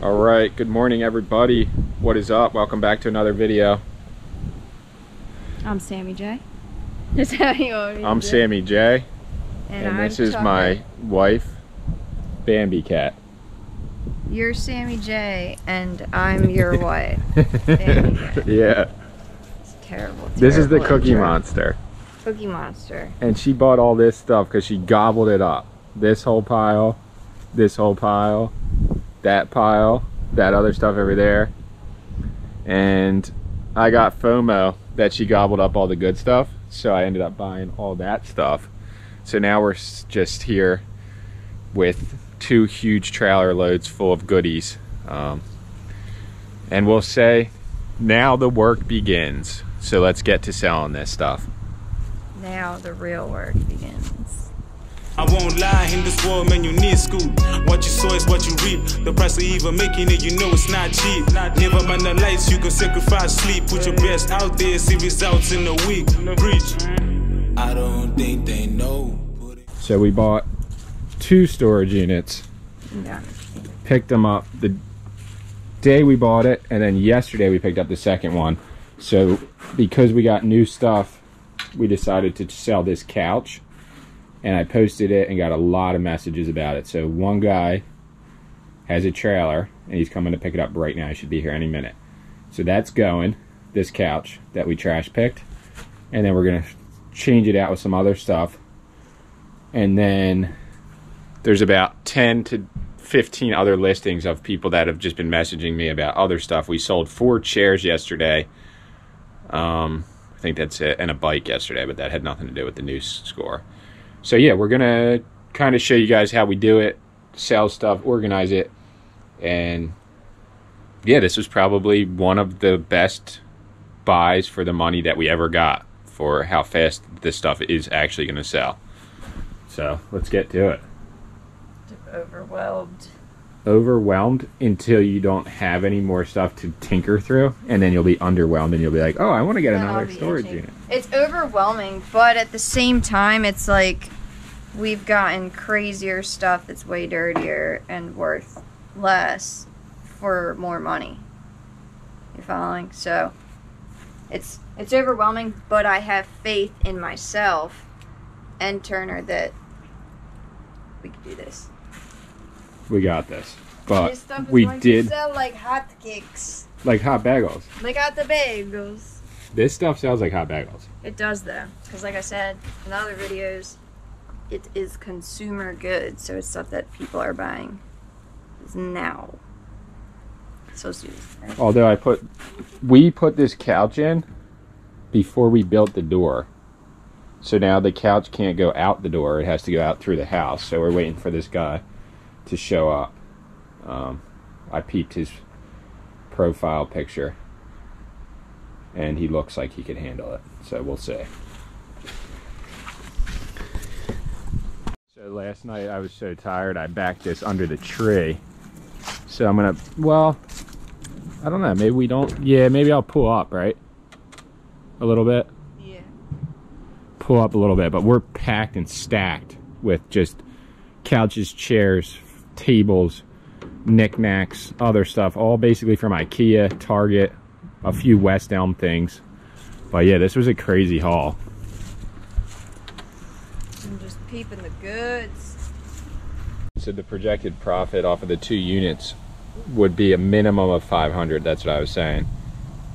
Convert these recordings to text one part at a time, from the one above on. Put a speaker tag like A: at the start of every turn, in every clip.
A: All right, good morning everybody. What is up? Welcome back to another video.
B: I'm Sammy J. Is that how you want me to
A: I'm
B: do?
A: Sammy J.
B: And
A: this is my wife, Bambi Cat.
B: You're Sammy J. and I'm your wife, Bambi Cat.
A: Yeah.
B: It's terrible.
A: This is the
B: terrible
A: Cookie
B: intro.
A: Monster.
B: Cookie Monster.
A: And she bought all this stuff because she gobbled it up. This whole pile, this whole pile, that pile, that other stuff over there. And I got FOMO that she gobbled up all the good stuff, so I ended up buying all that stuff. So now we're just here with 2 huge trailer loads full of goodies. And we'll say now the work begins. So let's get to selling this stuff.
B: Now the real work begins.
C: I won't lie, in this world, man, you need school. What you sow is what you reap. The price of even making it, you know it's not cheap. Never mind the lights, you can sacrifice sleep. Put your best out there, see results in a week. Preach. I don't think they know.
A: So we bought 2 storage units.
B: Yeah.
A: Picked them up the day we bought it, and then yesterday we picked up the second one. So because we got new stuff, we decided to sell this couch. And I posted it and got a lot of messages about it. So one guy has a trailer and he's coming to pick it up right now. He should be here any minute. So that's going, this couch that we trash picked. And then we're gonna change it out with some other stuff. And then there's about 10 to 15 other listings of people that have just been messaging me about other stuff. We sold 4 chairs yesterday. I think that's it, and a bike yesterday, but that had nothing to do with the new score. So yeah, we're gonna kind of show you guys how we do it, sell stuff, organize it, and yeah, this was probably one of the best buys for the money that we ever got for how fast this stuff is actually gonna sell. So let's get to it.
B: Overwhelmed.
A: Overwhelmed until you don't have any more stuff to tinker through, and then you'll be underwhelmed and you'll be like, oh, I want to get another storage unit.
B: It's overwhelming, but at the same time, it's like we've gotten crazier stuff that's way dirtier and worth less for more money. You following? So it's overwhelming, but I have faith in myself and Turner that we can do this.
A: We got this. But
B: This stuff is
A: we
B: going
A: did
B: to sell like hotcakes.
A: like hot bagels.
B: Like hot the bagels.
A: This stuff sells like hot bagels.
B: It does though, because like I said in other videos, it is consumer goods, so it's stuff that people are buying now. So soon. Right?
A: Although we put this couch in before we built the door. So now the couch can't go out the door. It has to go out through the house. So we're waiting for this guy to show up. I peeped his profile picture and he looks like he could handle it. So we'll see. So last night I was so tired I backed this under the tree. So I'm gonna, well, I don't know, maybe we don't, yeah, maybe I'll pull up, right? A little bit?
B: Yeah.
A: Pull up a little bit, but we're packed and stacked with just couches, chairs, tables, knickknacks, other stuff, all basically from IKEA, Target, a few West Elm things. But yeah, this was a crazy haul.
B: I'm just peeping the goods.
A: So the projected profit off of the 2 units would be a minimum of 500. That's what I was saying.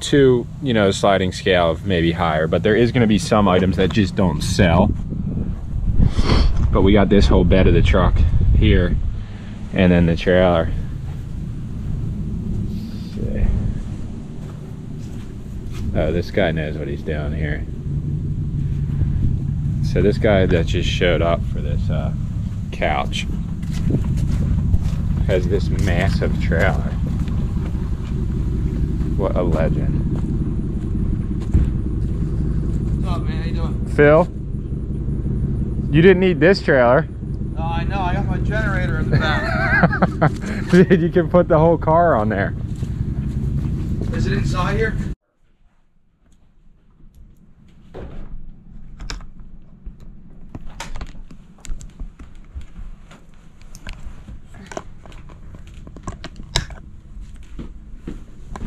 A: 2, you know, sliding scale of maybe higher, but there is going to be some items that just don't sell. But we got this whole bed of the truck here, and then the trailer. Oh, this guy knows what he's doing here. So this guy that just showed up for this couch has this massive trailer. What a legend.
D: What's up, man? How you doing?
A: Phil, you didn't need this trailer.
D: Oh, I know. I got my generator in the back.
A: Dude, you can put the whole car on there.
D: Is it inside here?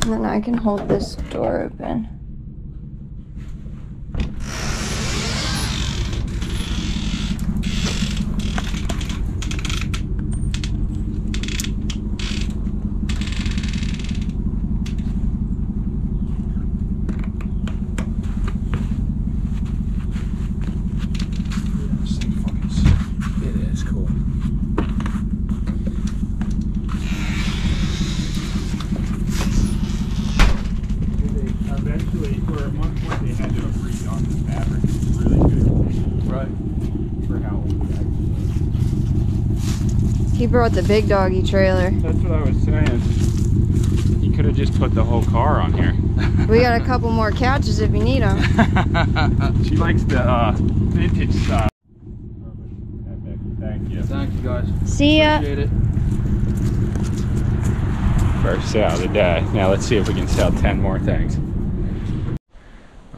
B: And then I can hold this door open.
A: It is cool. Eventually, or at one point, they had to agree on the fabric. It's really good.
D: Right.
A: For how old it actually is.
B: He brought the big doggy trailer.
A: That's what I was saying. You could have just put the whole car on here.
B: We got a couple more couches if you need them.
A: She likes the vintage style. Epic. Thank you.
D: Thank you guys.
B: See ya.
D: Appreciate it.
A: First sale of the day. Now let's see if we can sell 10 more things.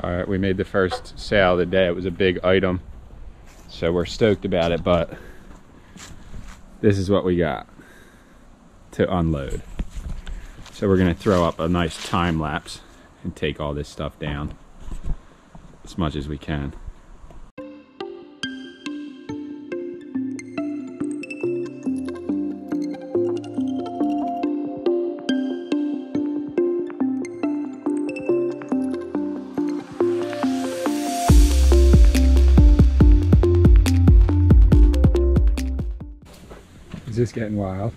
A: All right, we made the first sale of the day. It was a big item, so we're stoked about it, but this is what we got to unload. So we're gonna throw up a nice time lapse and take all this stuff down as much as we can. Is this getting wild?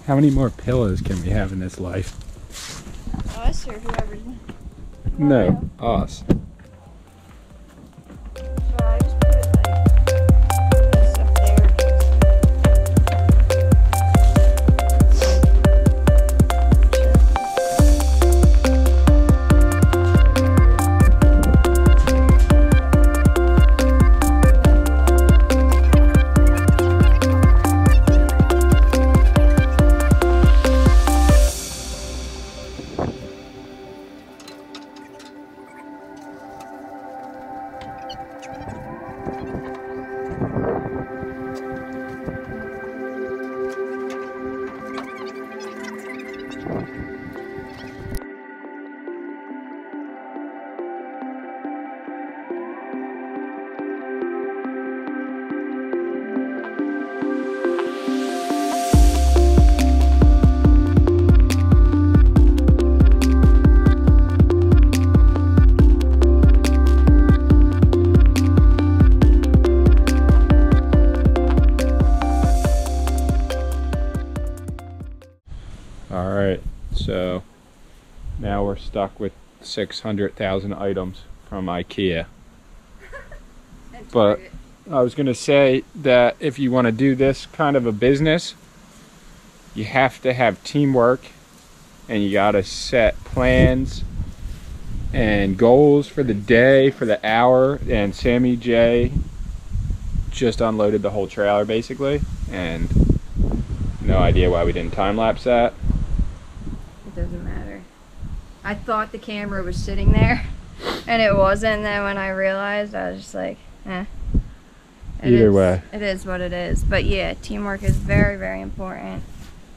A: How many more pillows can we have in this life?
B: Us or whoever's.
A: No, us.
B: So I just put like this up there.
A: All right, so now we're stuck with 600,000 items from IKEA. But I was gonna say that if you want to do this kind of a business, you have to have teamwork, and you gotta set plans and goals for the day, for the hour. And Sammy J just unloaded the whole trailer basically, and no idea why we didn't time lapse that.
B: It doesn't matter. I thought the camera was sitting there, and it wasn't. And then when I realized, I was just like, eh.
A: Either way.
B: It is what it is. But yeah, teamwork is very, very important.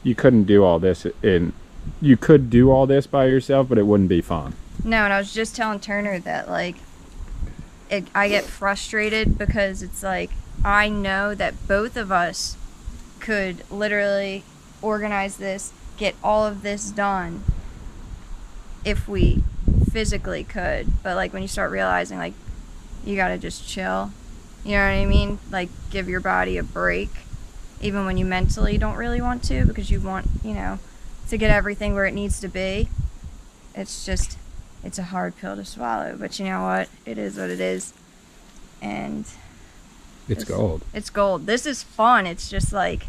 A: You couldn't do all this you could do all this by yourself, but it wouldn't be fun.
B: No, and I was just telling Turner that, like, I get frustrated because it's like, I know that both of us could literally organize this, get all of this done if we physically could. But, like, when you start realizing, like, you gotta just chill, you know what I mean? Like, give your body a break, even when you mentally don't really want to, because you want, you know, to get everything where it needs to be. It's just, it's a hard pill to swallow, but you know what? It is what it is. And
A: It's gold.
B: it's gold. This is fun. It's just like,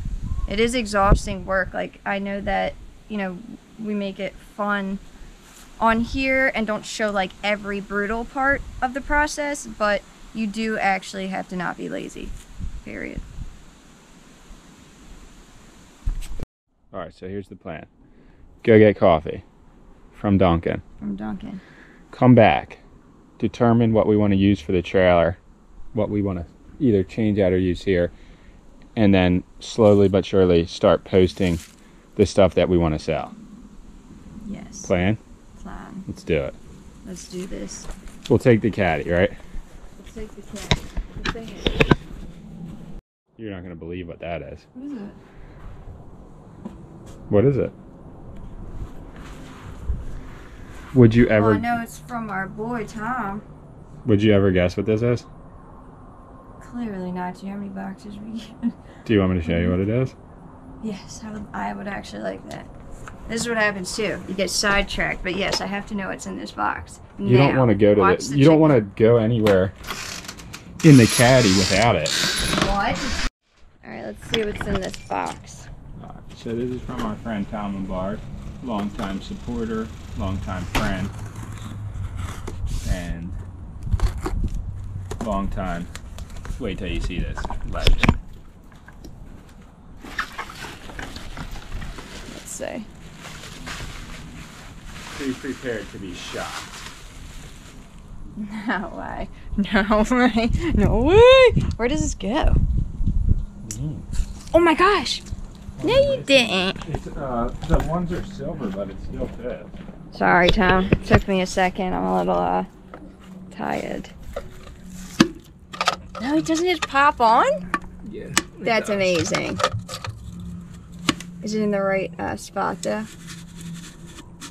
B: it is exhausting work. Like, I know that, you know, we make it fun on here and don't show like every brutal part of the process, but you do actually have to not be lazy, period.
A: All right, so here's the plan. Go get coffee from Dunkin'.
B: From Dunkin'.
A: Come back, determine what we want to use for the trailer, what we want to either change out or use here, and then slowly but surely start posting the stuff that we want to sell.
B: Yes.
A: Plan?
B: Plan.
A: Let's do it.
B: Let's do this.
A: We'll take the caddy, right?
B: Let's take the cat. The thing is,
A: You're not going to believe what that is.
B: what is it?
A: What is it? Would you
B: Well,
A: ever
B: I know it's from our boy Tom.
A: would you ever guess what this is?
B: Clearly not. Do you know how many boxes we get?
A: Do you want me to show you what it is?
B: Yes, I would actually like that. This is what happens too. You get sidetracked, but yes, I have to know what's in this box.
A: You don't want to go to the you don't want to go anywhere in the caddy without it.
B: What? Alright, let's see what's in this box.
A: So this is from our friend Tom Lombard, longtime supporter, longtime friend, and longtime, wait till you see this, legend.
B: Let's see.
A: Be prepared to be shocked.
B: No way. No way. No way. Where does this go? Oh my gosh. No, you didn't.
A: It's, the ones are silver, but it still fits.
B: Sorry, Tom. It took me a second. I'm a little, tired. No, it doesn't just pop on?
A: Yeah.
B: That's amazing. Is it in the right spot, though?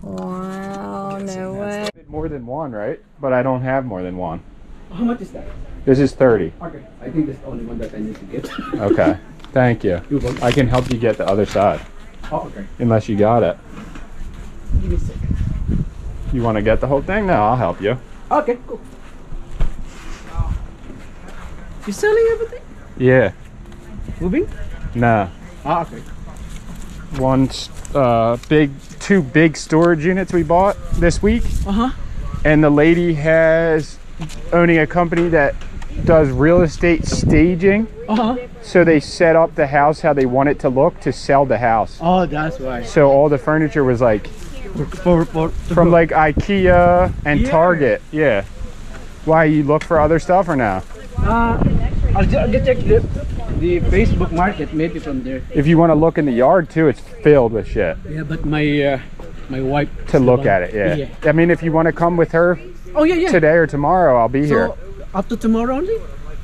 B: Wow, no way.
A: More than one, right? But I don't have more than one.
E: How much is that?
A: This is 30.
E: Okay. I think that's the only one that I need to get.
A: Okay. Thank you.
E: You're welcome.
A: I can help you get the other side.
E: Oh, okay.
A: Unless you got it.
E: Give me a second.
A: You want to get the whole thing? No, I'll help you.
E: Okay, cool. You selling everything?
A: Yeah.
E: Moving?
A: Nah.
E: Ah, okay.
A: Two big storage units we bought this week.
E: Uh-huh.
A: And the lady has owning a company that does real estate staging.
E: Uh-huh.
A: So they set up the house how they want it to look to sell the house.
E: Oh, that's why.
A: So all the furniture was like from like IKEA and
E: Yeah.
A: Target. Yeah. Why, you look for other stuff or no?
E: I'll just check the Facebook market, maybe from there.
A: If you want to look in the yard too, it's filled with shit
E: Yeah, but my wife
A: to look at it. Yeah. I mean, if you want to come with her
E: Oh yeah.
A: today or tomorrow, I'll be here.
E: So up to tomorrow only?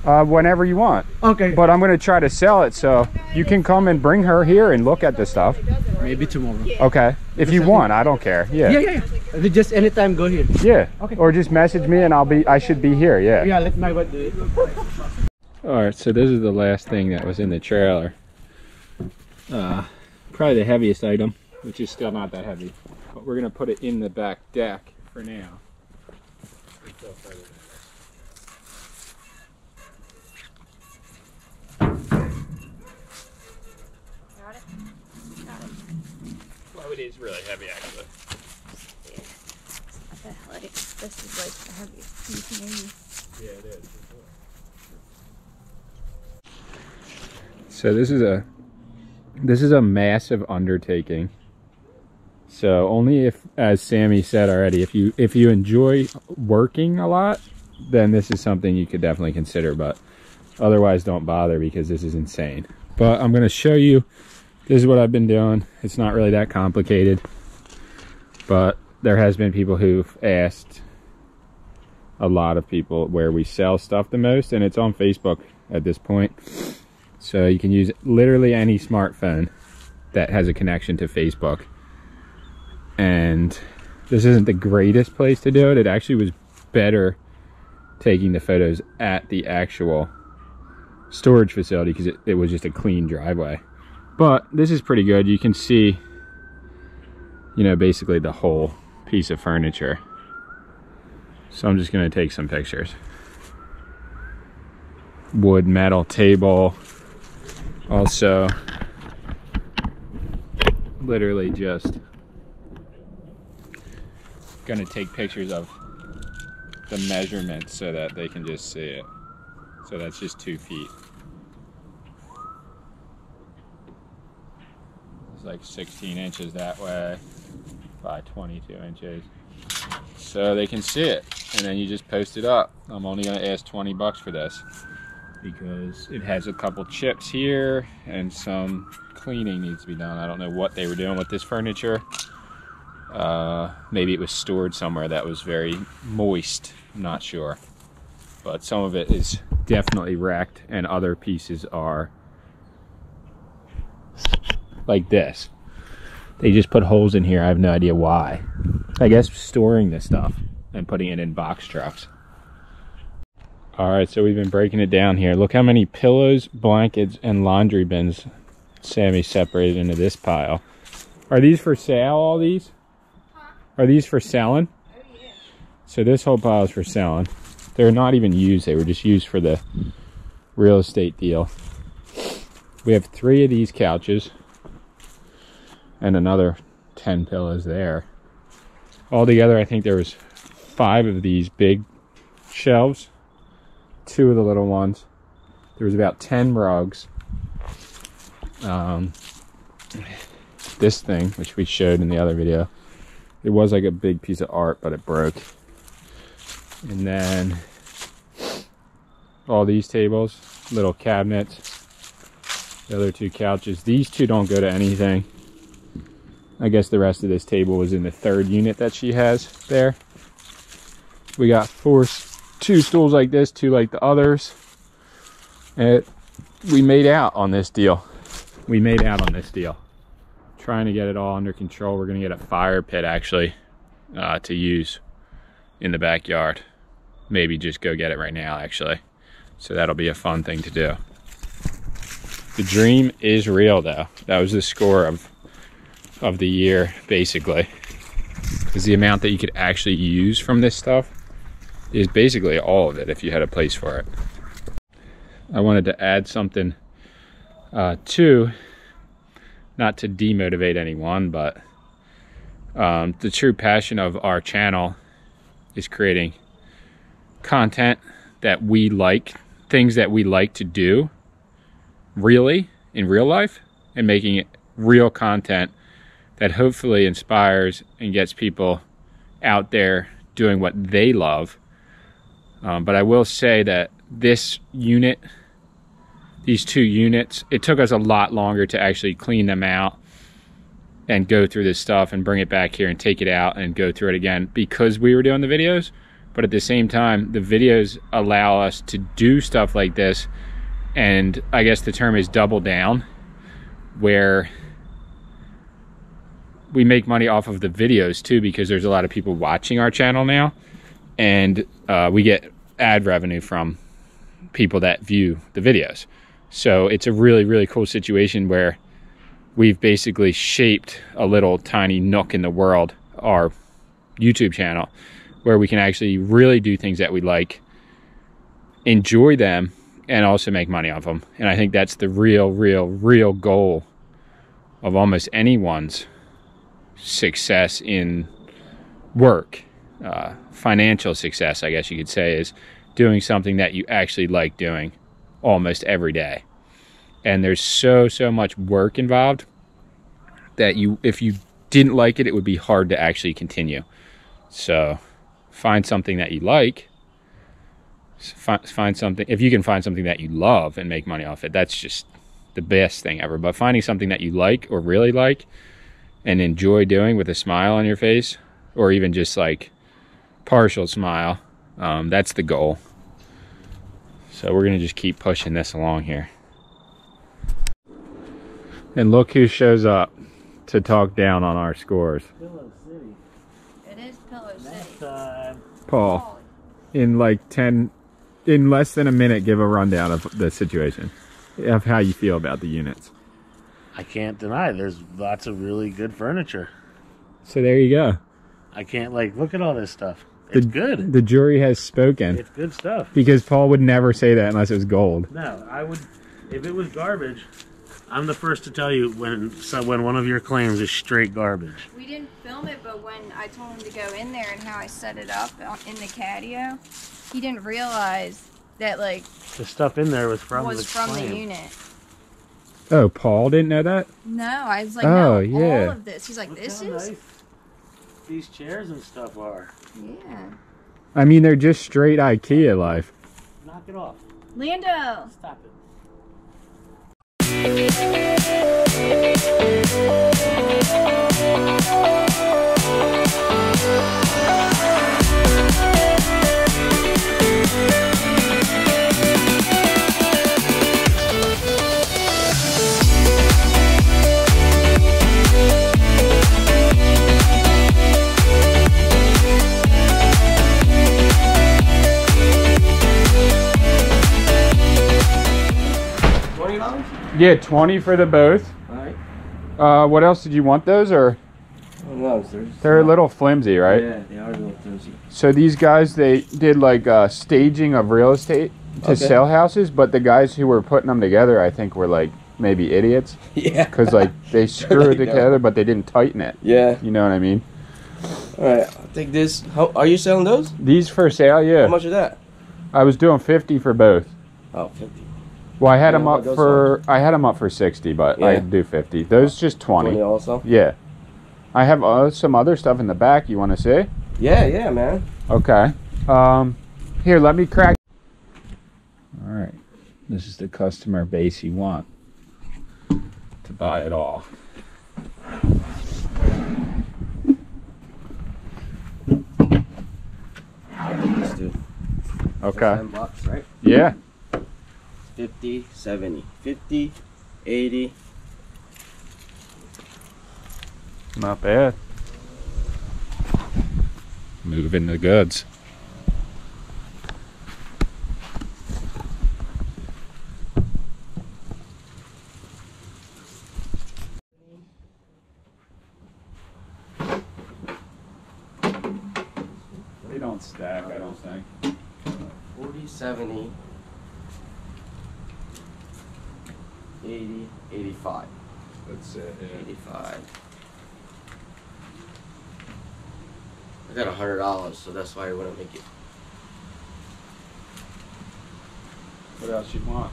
A: Whenever you want.
E: Okay.
A: But I'm going to try to sell it, so you can come and bring her here and look at the stuff.
E: Maybe tomorrow.
A: Okay. If you want, I don't care. Yeah.
E: Yeah. Just anytime go here.
A: Yeah.
E: Okay.
A: Or just message me and I should be here. Yeah.
E: Yeah, let my wife do it.
A: All right, so this is the last thing that was in the trailer. Probably the heaviest item, which is still not that heavy. But we're going to put it in the back deck for now. Well, it is really heavy, actually.
B: This is like the heaviest piece maybe.
A: Yeah, it is. So this is a massive undertaking. So only if, as Sammy said already, if you enjoy working a lot, then this is something you could definitely consider. But otherwise, don't bother because this is insane. But I'm going to show you. This is what I've been doing. It's not really that complicated, but there has been people who've asked, a lot of people, where we sell stuff the most, and it's on Facebook at this point. So you can use literally any smartphone that has a connection to Facebook. And this isn't the greatest place to do it. It actually was better taking the photos at the actual storage facility because it was just a clean driveway. But this is pretty good. You can see, you know, basically the whole piece of furniture. So I'm just going to take some pictures. Wood, metal table. Also, literally just going to take pictures of the measurements so that they can just see it. So that's just 2 feet. It's like 16 inches that way by 22 inches. So they can see it, and then you just post it up. I'm only going to ask 20 bucks for this because it has a couple chips here and some cleaning needs to be done. I don't know what they were doing with this furniture. Maybe it was stored somewhere that was very moist. I'm not sure. But some of it is definitely wrecked, and other pieces are like this. They just put holes in here. I have no idea why. I guess storing this stuff and putting it in box trucks. All right, so we've been breaking it down here. Look how many pillows, blankets, and laundry bins Sammy separated into this pile. Are these for sale, all these? Huh? Are these for selling? Oh, yeah. So this whole pile is for selling. They're not even used. They were just used for the real estate deal. We have 3 of these couches and another 10 pillows there. Altogether, I think there was 5 of these big shelves, 2 of the little ones. There was about 10 rugs. This thing, which we showed in the other video, it was like a big piece of art, but it broke. And then all these tables, little cabinets, the other 2 couches. These 2 don't go to anything. I guess the rest of this table was in the 3rd unit that she has there. We got 2 stools like this, 2 like the others. And we made out on this deal. Trying to get it all under control. We're gonna get a fire pit actually to use in the backyard. Maybe just go get it right now actually. So that'll be a fun thing to do. The dream is real though. That was the score of the year basically. Because the amount that you could actually use from this stuff is basically all of it if you had a place for it. I wanted to add something too, not to demotivate anyone, but the true passion of our channel is creating content that we like, things that we like to do really in real life, and making it real content that hopefully inspires and gets people out there doing what they love. But I will say that this unit, these 2 units, it took us a lot longer to actually clean them out and go through this stuff and bring it back here and take it out and go through it again because we were doing the videos. But at the same time, the videos allow us to do stuff like this, and I guess the term is double down, where we make money off of the videos too, because there's a lot of people watching our channel now, and we get ad revenue from people that view the videos. So it's a really, really cool situation where we've basically shaped a little tiny nook in the world, our YouTube channel, where we can actually really do things that we like, enjoy them, and also make money off them. And I think that's the real goal of almost anyone's success in work. Financial success, I guess you could say, is doing something that you actually like doing almost every day. And there's so much work involved that if you didn't like it, it would be hard to actually continue. So find something that you like. Find something, if you can find something that you love and make money off it, that's just the best thing ever. But finding something that you like or really like and enjoy doing with a smile on your face, or even just like partial smile, that's the goal. So we're gonna just keep pushing this along here. And look who shows up to talk down on our scores.
B: Pillow City. It is Pillow City.
A: Paul, in less than a minute, give a rundown of the situation, of how you feel about the units.
F: I can't deny there's lots of really good furniture.
A: So there you go.
F: I can't, look at all this stuff. It's good.
A: The jury has spoken.
F: It's good stuff.
A: Because Paul would never say that unless it was gold.
F: No, I would, if it was garbage, I'm the first to tell you when one of your claims is straight garbage.
B: We didn't film it, but when I told him to go in there and how I set it up in the catio, he didn't realize that
F: the stuff in there was from
B: the unit.
A: Oh, Paul didn't know that?
B: No, I was like,
A: oh,
B: no,
A: yeah.
B: all of this. He's like,
F: Look
B: this
F: how
B: is?
F: nice these chairs and stuff are.
B: Yeah.
A: I mean, they're just straight IKEA life.
F: Knock it off.
B: Lando!
F: Stop it.
A: Yeah, 20 for the both.
E: Alright.
A: What else did you want those, or?
E: Oh, no,
A: They're a little flimsy, right?
E: Yeah, they are a little flimsy.
A: So these guys, they did like staging of real estate to sell houses, but the guys who were putting them together, I think, were like maybe idiots.
E: Yeah.
A: Because like they screwed it together, but they didn't tighten it.
E: Yeah.
A: You know what I mean?
E: Alright, I'll take this. How are you selling those?
A: These for sale, yeah.
E: How much is that?
A: I was doing 50 for both.
E: Oh, 50.
A: Well, I had
E: Yeah,
A: them up
E: those
A: for up for 60, but
E: Yeah.
A: I'd do 50. Those just 20.
E: Also?
A: Yeah. I have some other stuff in the back. You want to see?
E: Yeah, man.
A: Okay. Here, let me crack. All right. This is the customer base you want to buy it all.
E: Let's do
A: Okay.
E: $10, right?
A: Yeah.
E: 50, 70, 50, 80.
A: Not bad. Moving the goods. They don't stack, I don't think.
E: 40, 70, 80, 85.
A: That's it.
E: 85. I got $100, so that's why I wouldn't make it.
A: What else you want?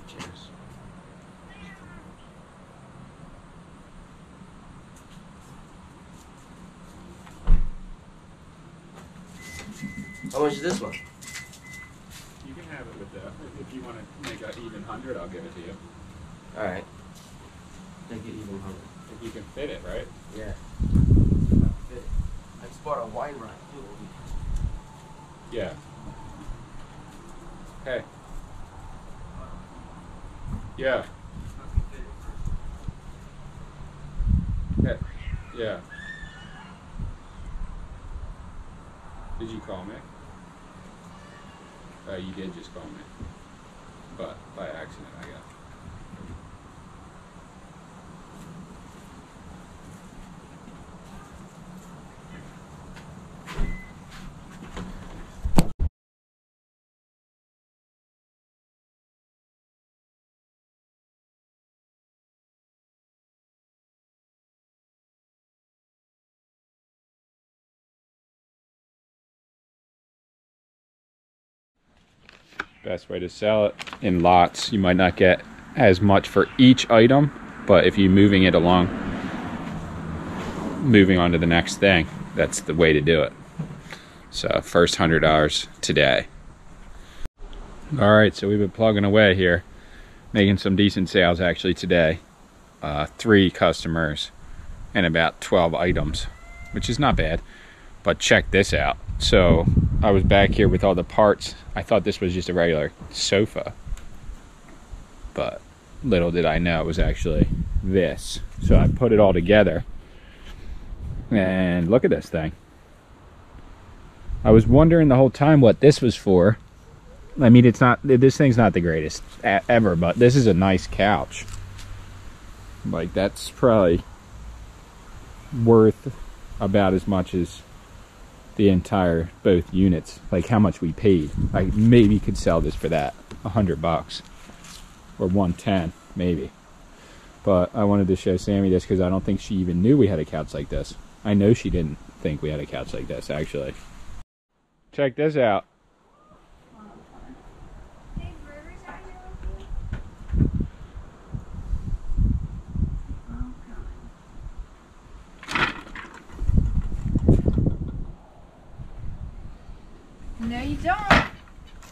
E: Cheers. How much is this one?
A: You can have it with that. If you want to make an even 100, I'll give it to you.
E: Alright. Make it even 100.
A: If you can fit it, right?
E: Yeah. I just bought a wine rack too.
A: Yeah. Hey. Yeah. Hey. Yeah. Did you call me? You did just call me. But by accident, I guess. Best way to sell it in lots. You might not get as much for each item, but if you're moving it along, moving on to the next thing, that's the way to do it. So first $100 today. All right, so we've been plugging away here, making some decent sales actually today. 3 customers and about 12 items, which is not bad. But check this out. So I was back here with all the parts. I thought this was just a regular sofa, but little did I know it was actually this. So I put it all together And look at this thing. I was wondering the whole time what this was for. I mean, it's not, this thing's not the greatest ever, but this is a nice couch. Like, that's probably worth about as much as the entire, both units. Like, how much we paid. I maybe could sell this for that. $100 or 110, maybe. But I wanted to show Sammy this because I don't think she even knew we had a couch like this. I know she didn't think we had a couch like this, actually. Check this out.
B: No, you don't.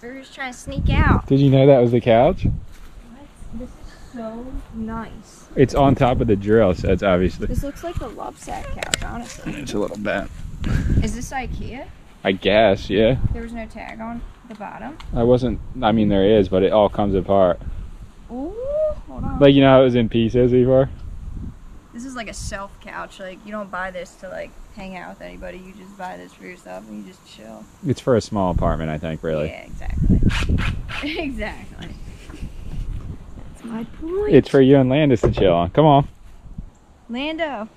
B: River's trying to sneak out.
A: Did you know that was the couch?
B: What? This is so nice.
A: It's on top of the drill, so it's obviously...
B: This looks like the Lovesac couch, honestly.
A: It's a little bent.
B: Is this IKEA?
A: I guess, yeah.
B: There was no tag on the bottom?
A: I mean, there is, but it all comes apart.
B: Ooh, hold on.
A: Like, you know how it was in pieces before?
B: This is like a self couch. Like, you don't buy this to like hang out with anybody. You just buy this for yourself and you just chill.
A: It's for a small apartment, I think, really.
B: Yeah, exactly. Exactly. That's my point.
A: It's for you and Landis to chill on. Come on.
B: Lando.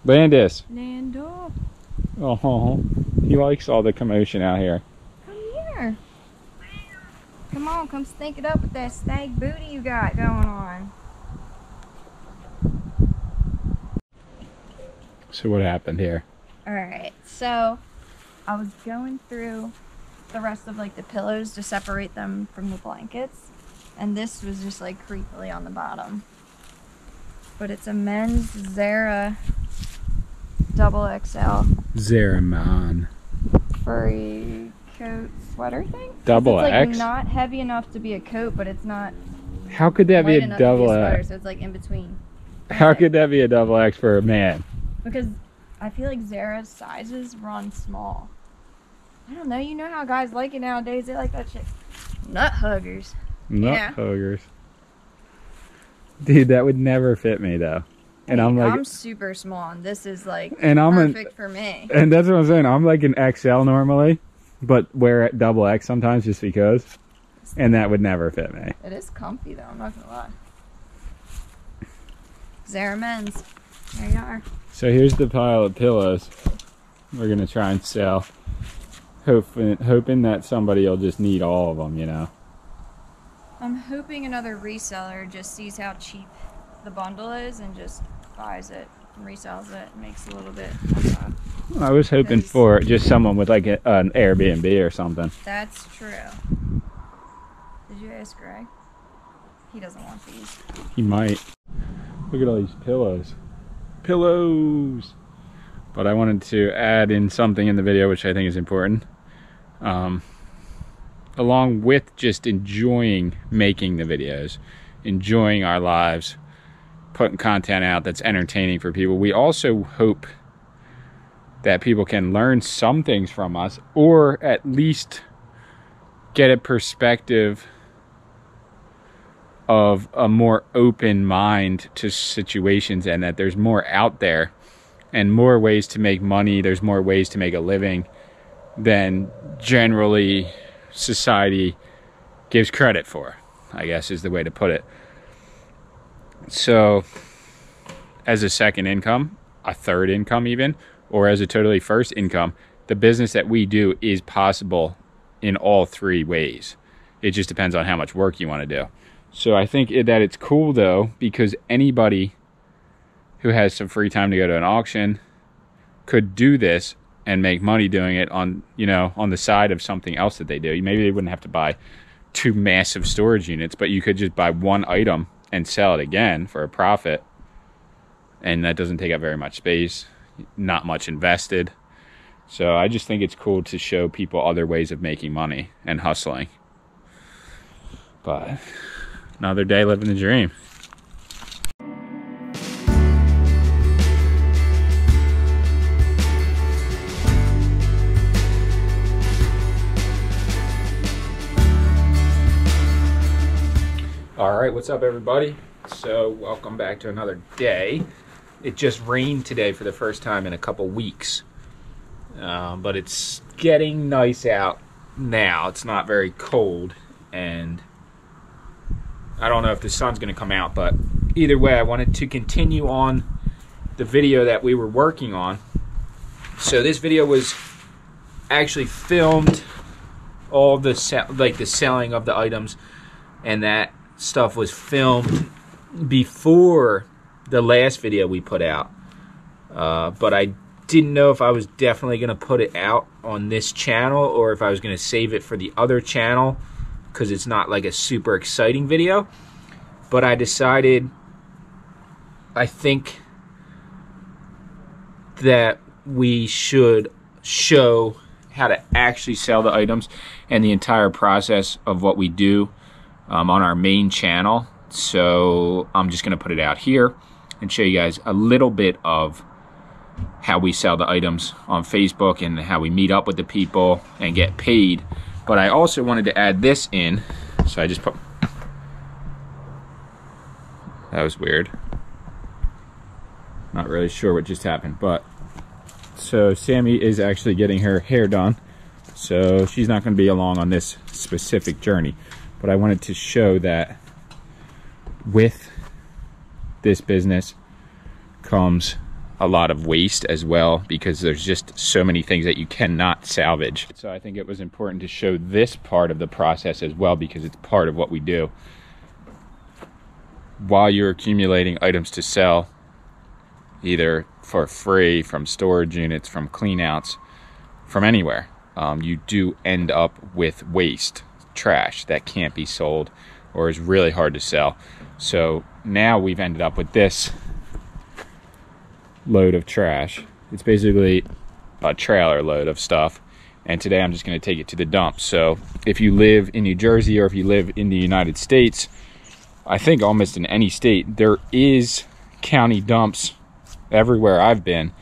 A: Landis.
B: Lando.
A: Oh, he likes all the commotion out here.
B: Come here. Come on, come stink it up with that stag booty you got going on.
A: So what happened here?
B: Alright, so I was going through the rest of like the pillows to separate them from the blankets, and this was just like creepily on the bottom. But it's a men's Zara XXL
A: Zeraman.
B: furry coat sweater thing.
A: Double
B: it's like
A: X?
B: not heavy enough to be a coat, but it's not
A: How could that be
B: light
A: a
B: enough to
A: double
B: sweater,
A: X?
B: so it's like in between.
A: How could that be a double X for a man?
B: Because I feel like Zara's sizes run small. I don't know. You know how guys like it nowadays. They like that shit. Nut huggers.
A: Nut
B: Yeah.
A: huggers. Dude, that would never fit me though. And I'm like,
B: I'm super small, and this is like
A: and I'm
B: perfect for me.
A: And that's what I'm saying. I'm like an XL normally, but wear it double X sometimes just because. And that would never fit me.
B: It is comfy though. I'm not gonna lie. Zara men's. There you are.
A: So here's the pile of pillows we're gonna try and sell, hoping that somebody will just need all of them, you know.
B: I'm hoping another reseller just sees how cheap the bundle is and just buys it and resells it and makes a little bit on top.
A: I was hoping for just someone with like an Airbnb or something.
B: That's true. Did you ask Greg? He doesn't want these.
A: He might. Look at all these pillows. Pillows! But I wanted to add in something in the video which I think is important. Along with just enjoying making the videos, enjoying our lives, putting content out that's entertaining for people, we also hope that people can learn some things from us, or at least get a perspective of a more open mind to situations, and that there's more out there and more ways to make money. There's more ways to make a living than generally society gives credit for, I guess is the way to put it. So as a second income, a third income even, or as a totally first income, the business that we do is possible in all three ways. It just depends on how much work you want to do. So I think that it's cool though, because anybody who has some free time to go to an auction could do this and make money doing it on, you know, on the side of something else that they do. Maybe they wouldn't have to buy 2 massive storage units, but you could just buy one item and sell it again for a profit. And that doesn't take up very much space, not much invested. So I just think it's cool to show people other ways of making money and hustling. But another day living the dream. All right, what's up everybody? So welcome back to another day. It just rained today for the first time in a couple weeks. But it's getting nice out now. It's not very cold, and I don't know if the sun's going to come out, but either way, I wanted to continue on the video that we were working on. So this video was actually filmed, all the the selling of the items, and that stuff was filmed before the last video we put out. But I didn't know if I was definitely going to put it out on this channel or if I was going to save it for the other channel, because it's not like a super exciting video. But I decided, I think that we should show how to actually sell the items and the entire process of what we do on our main channel. So I'm just going to put it out here and show you guys a little bit of how we sell the items on Facebook and how we meet up with the people and get paid. But I also wanted to add this in, so I just put, that was weird, not really sure what just happened. But so Sammy is actually getting her hair done, so she's not going to be along on this specific journey, but I wanted to show that with this business comes a lot of waste as well, because there's just so many things that you cannot salvage. So I think it was important to show this part of the process as well, because it's part of what we do. While you're accumulating items to sell, either for free, from storage units, from cleanouts, from anywhere, you do end up with waste, trash that can't be sold or is really hard to sell. So now we've ended up with this load of trash. It's basically a trailer load of stuff, and today I'm just going to take it to the dump. So if you live in New Jersey or if you live in the United States, I think almost in any state, there is county dumps everywhere I've been,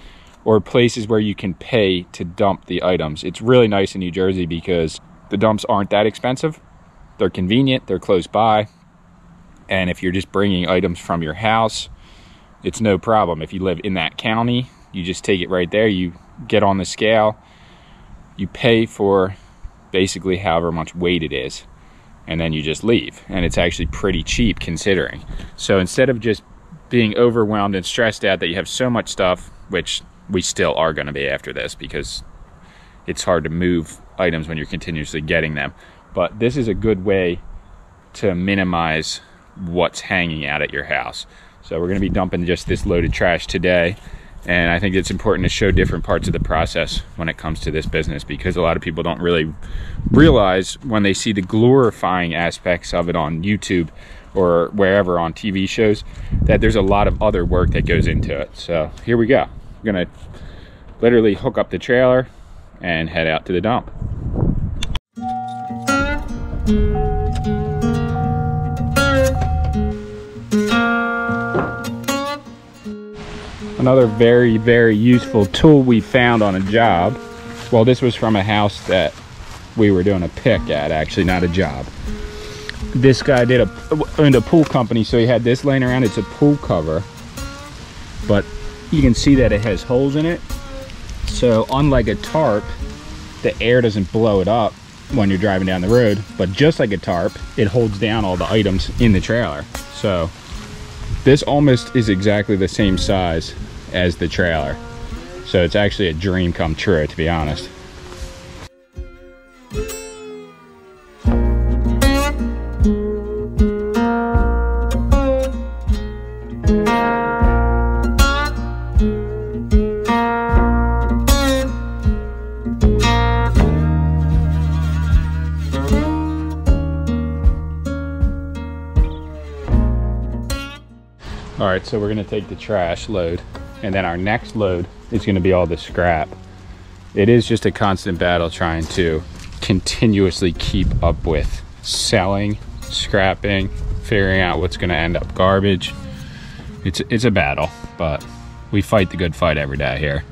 A: or places where you can pay to dump the items. It's really nice in New Jersey because the dumps aren't that expensive. They're convenient, they're close by, and if you're just bringing items from your house, it's no problem. If you live in that county, you just take it right there, you get on the scale, you pay for basically however much weight it is, and then you just leave. And it's actually pretty cheap considering. So instead of just being overwhelmed and stressed out that you have so much stuff, which we still are going to be after this because it's hard to move items when you're continuously getting them, but this is a good way to minimize what's hanging out at your house. So we're going to be dumping just this load of trash today, and I think it's important to show different parts of the process when it comes to this business, because a lot of people don't really realize when they see the glorifying aspects of it on YouTube or wherever on TV shows that there's a lot of other work that goes into it. So here we go. We're going to literally hook up the trailer and head out to the dump. Another very, very useful tool we found on a job. Well, this was from a house that we were doing a pick at, actually, not a job. This guy owned a pool company, so he had this laying around. It's a pool cover, but you can see that it has holes in it. So unlike a tarp, the air doesn't blow it up when you're driving down the road, but just like a tarp, it holds down all the items in the trailer. So this almost is exactly the same size as the trailer. So it's actually a dream come true, to be honest. All right, so we're gonna take the trash load, and then our next load is gonna be all the scrap. It is just a constant battle trying to continuously keep up with selling, scrapping, figuring out what's gonna end up garbage. It's a battle, but we fight the good fight every day here.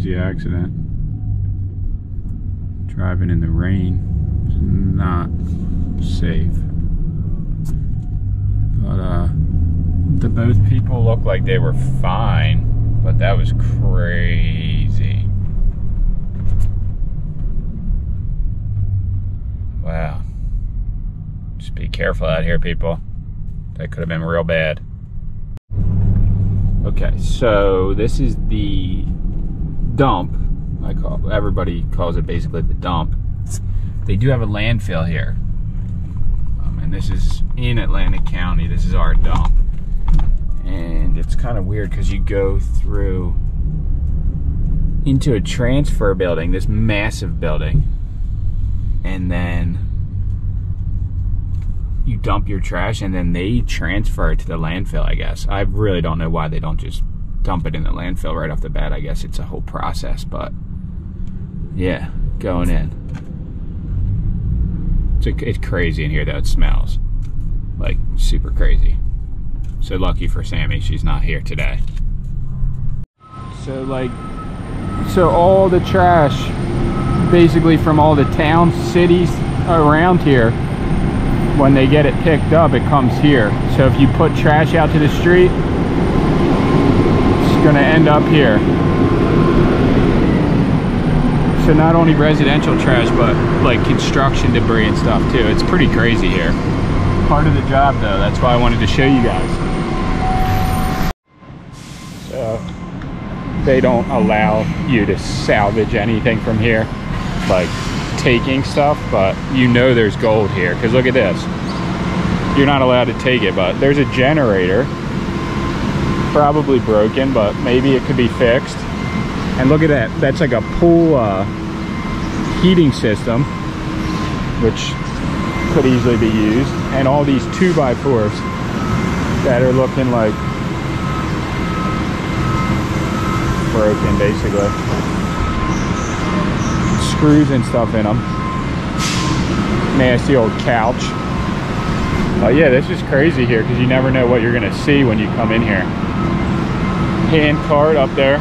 A: crazy accident. Driving in the rain is not safe. But the both people looked like they were fine, but that was crazy. Wow. Just be careful out here, people. That could have been real bad. Okay, so this is the dump. Everybody calls it basically the dump. They do have a landfill here. And this is in Atlantic County. This is our dump. And it's kind of weird because you go through into a transfer building, this massive building, and then you dump your trash and then they transfer it to the landfill, I guess. I really don't know why they don't just dump it in the landfill right off the bat. I guess it's a whole process, but yeah, going in. It's crazy in here though. It smells like super crazy. So lucky for Sammy, she's not here today. So all the trash basically from all the towns, cities around here, when they get it picked up, it comes here. So if you put trash out to the street, it's gonna end up here. So not only residential trash, but like construction debris and stuff too. It's pretty crazy here. Part of the job though, that's why I wanted to show you guys. So they don't allow you to salvage anything from here, like taking stuff, but you know there's gold here, because look at this. You're not allowed to take it, but there's a generator, probably broken, but maybe it could be fixed. And look at that, that's like a pool heating system, which could easily be used. And all these 2x4s that are looking like broken, basically. Screws and stuff in them. Nasty old couch. Yeah, this is crazy here because you never know what you're gonna see when you come in here. Hand cart up there.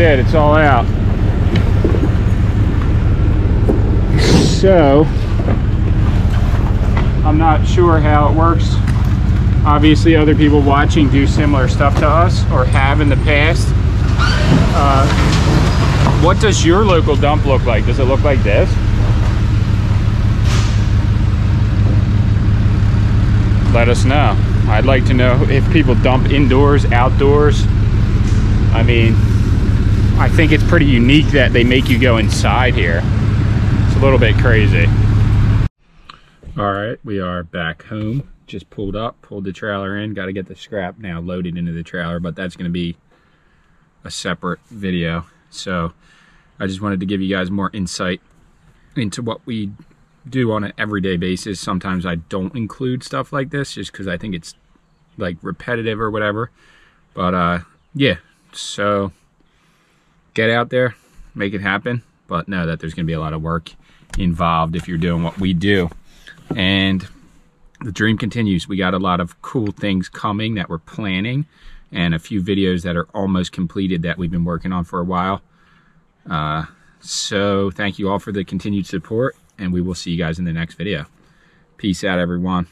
A: It's all out. So I'm not sure how it works. Obviously other people watching do similar stuff to us or have in the past. What does your local dump look like? Does it look like this? Let us know. I'd like to know if people dump indoors, outdoors. I mean, I think it's pretty unique that they make you go inside here. It's a little bit crazy. All right, we are back home. Just pulled up, pulled the trailer in. Got to get the scrap now loaded into the trailer, but that's going to be a separate video. So I just wanted to give you guys more insight into what we do on an everyday basis. Sometimes I don't include stuff like this just because I think it's like repetitive or whatever. But yeah, so get out there, make it happen, but know that there's gonna be a lot of work involved if you're doing what we do. And the dream continues. We got a lot of cool things coming that we're planning and a few videos that are almost completed that we've been working on for a while. So thank you all for the continued support, and we will see you guys in the next video. Peace out, everyone.